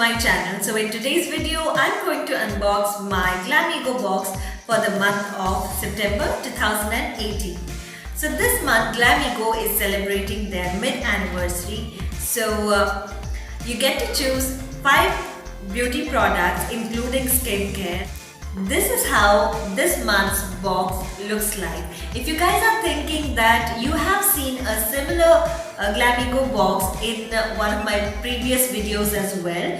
my channel. So in today's video, I'm going to unbox my Glamego box for the month of September 2018. So this month, Glamego is celebrating their mid-anniversary. So you get to choose 5 beauty products including skincare. This is how this month's box looks like. If you guys are thinking that you have seen a similar Glamego box in one of my previous videos as well,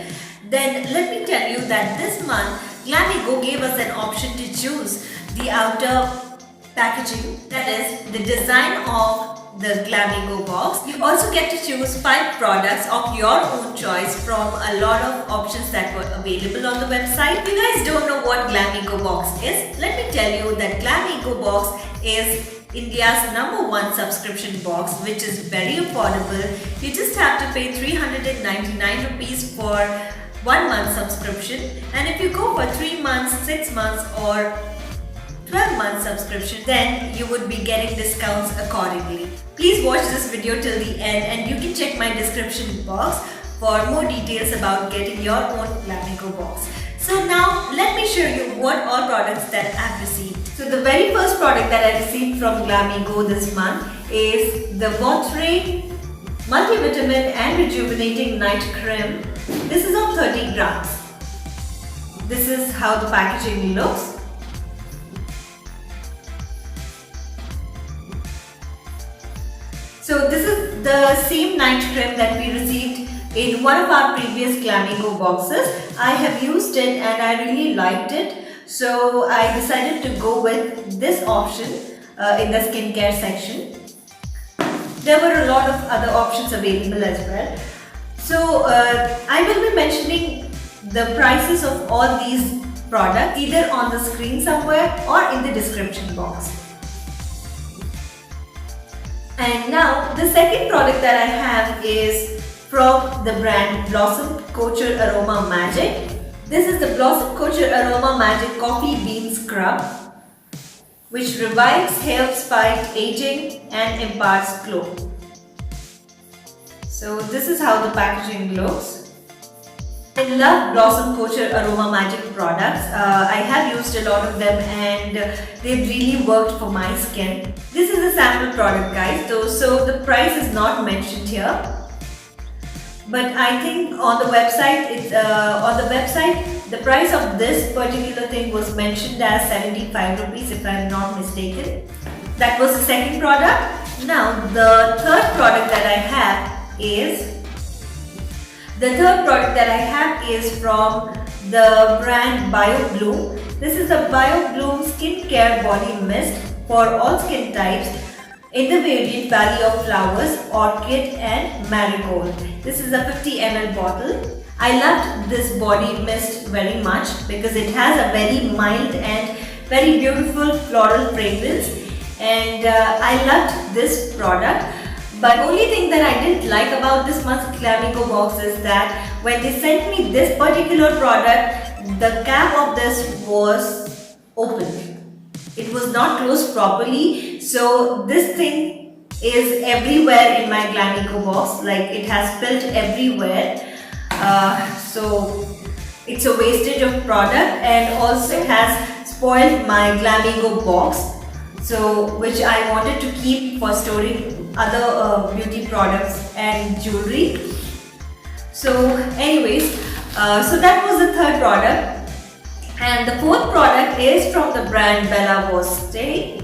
then let me tell you that this month Glamego gave us an option to choose the outer packaging, that is the design of the Glamego box. You also get to choose 5 products of your own choice from a lot of options that were available on the website. If you guys don't know what Glamego box is, let me tell you that Glamego box is India's #1 subscription box, which is very affordable. You just have to pay 399 rupees for 1 month subscription, and if you go for 3 months, 6 months or 12-month subscription, then you would be getting discounts accordingly. Please watch this video till the end and you can check my description box for more details about getting your own Glamego box. So now let me show you what all products that I've received. So the very first product that I received from Glamego this month is the Monterey Multivitamin and Rejuvenating Night Cream. This is of 30 grams. This is how the packaging looks. So this is the same night cream that we received in one of our previous Glamego boxes. I have used it and I really liked it. So I decided to go with this option in the skincare section. There were a lot of other options available as well. So I will be mentioning the prices of all these products either on the screen somewhere or in the description box. And now the second product that I have is from the brand Blossom Culture Aroma Magic. This is the Blossom Culture Aroma Magic Coffee Bean Scrub, which revives, helps fight aging and imparts glow. So this is how the packaging looks. I love Blossom Culture Aroma Magic products. I have used a lot of them and they've really worked for my skin. This is a sample product, guys, so the price is not mentioned here. But I think on the website, the price of this particular thing was mentioned as 75 rupees if I am not mistaken. That was the second product. Now the third product that I have is from the brand Byob. This is the Byob Skincare Body Mist for all skin types in the variant Valley of Flowers, Orchid and Marigold. This is a 50 ml bottle. I loved this body mist very much because it has a very mild and very beautiful floral fragrance, and I loved this product. But only thing that I didn't like about this month's Glamego box is that when they sent me this particular product, the cap of this was open. It was not closed properly. So this thing is everywhere in my Glamego box. Like, it has spilled everywhere. So it's a wastage of product, and also it has spoiled my Glamego box. So which I wanted to keep for storing other beauty products and jewelry. So anyways, so that was the third product, and the fourth product is from the brand Bella Voste.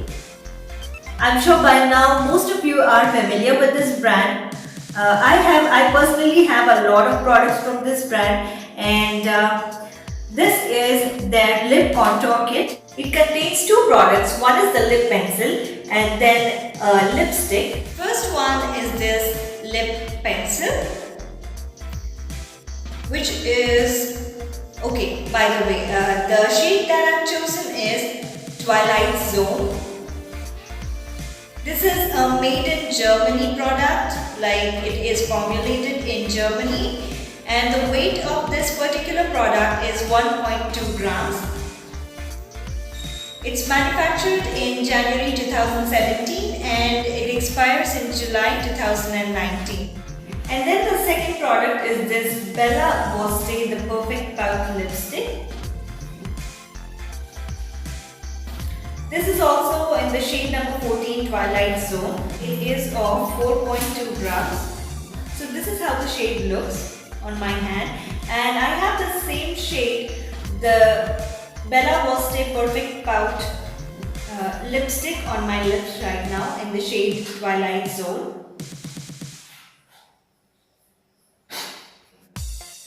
I'm sure by now most of you are familiar with this brand. I personally have a lot of products from this brand, and this is their lip contour kit. It contains 2 products. One is the lip pencil and then a lipstick. First one is this lip pencil, which is, okay, by the way, the shade that I've chosen is Twilight Zone. This is a made in Germany product, like it is formulated in Germany, and the weight of this particular product is 1.2 grams. It's manufactured in January 2017 and it expires in July 2019. And then the second product is this Byob, the Perfect Pout Lipstick. This is also in the shade number 14 Twilight Zone. It is of 4.2 grams. So this is how the shade looks on my hand. And I have the same shade, the Byob Perfect Pout lipstick on my lips right now in the shade Twilight Zone.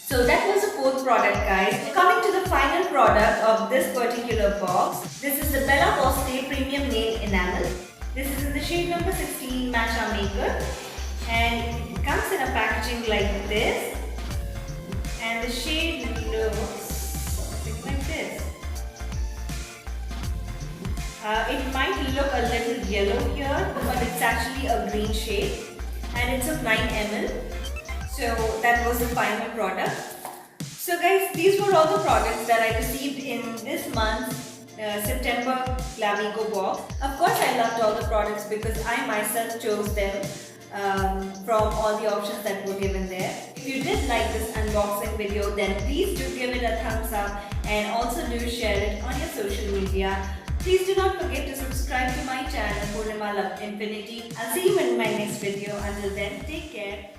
So that was the fourth product, guys. Coming to the final product of this particular box. This is the Byob Premium Nail Enamel. This is in the shade number 16 Matcha Maker. And it comes in a packaging like this. And the shade looks something like this. It might look a little yellow here, but it's actually a green shade. And it's of 9 ml. So that was the final product. So guys, these were all the products that I received in this month's September Glamego box. Of course, I loved all the products because I myself chose them from all the options that were given there. If you did like this unboxing video, then please do give it a thumbs up and also do share it on your social media. Please do not forget to subscribe to my channel, Purnima Love Infinity. I'll see you in my next video. Until then, take care.